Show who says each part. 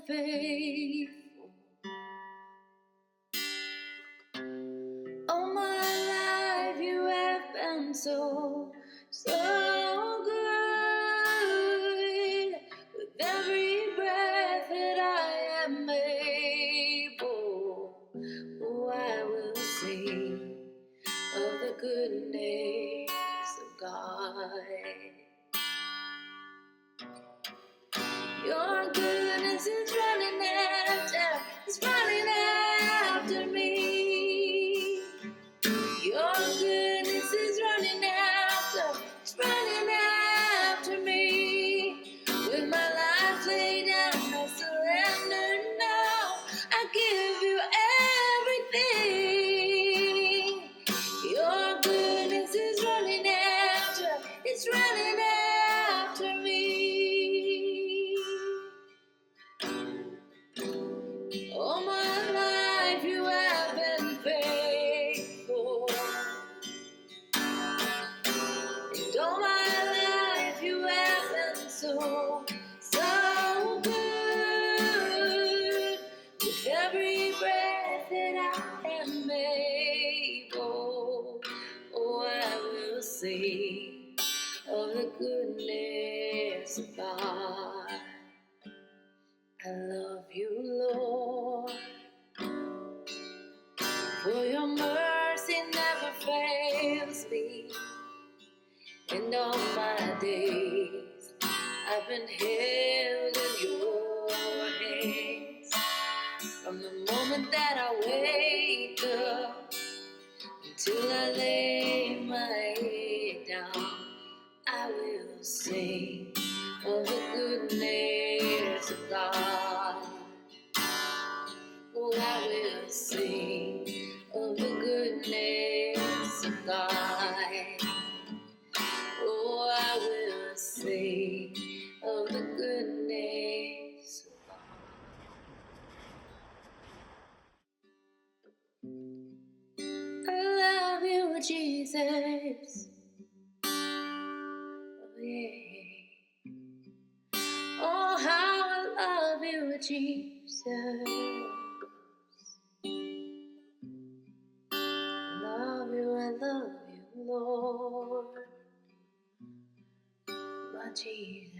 Speaker 1: been faithful. All my life you have been so good. With every breath that I am able, oh, I will sing of the goodness of God. Your goodness is running after me. Your goodness is running after me. With my life laid down, I surrender now. I give you everything. Your goodness is running after me. All my life you have been faithful. And all my life you have been so good. With every breath that I am able, oh, I will sing of the goodness of God. I love you, Lord, for your mercy never fails me. And all my days I've been held in your hands. From the moment that I wake up until I lay my head down, I will sing of the goodness of God. Oh, I will sing of the goodness of God. Oh, I will sing of the goodness of God. I love you, Jesus. Oh, yeah. Oh, how I love you, Jesus. I love you, Lord, my Jesus.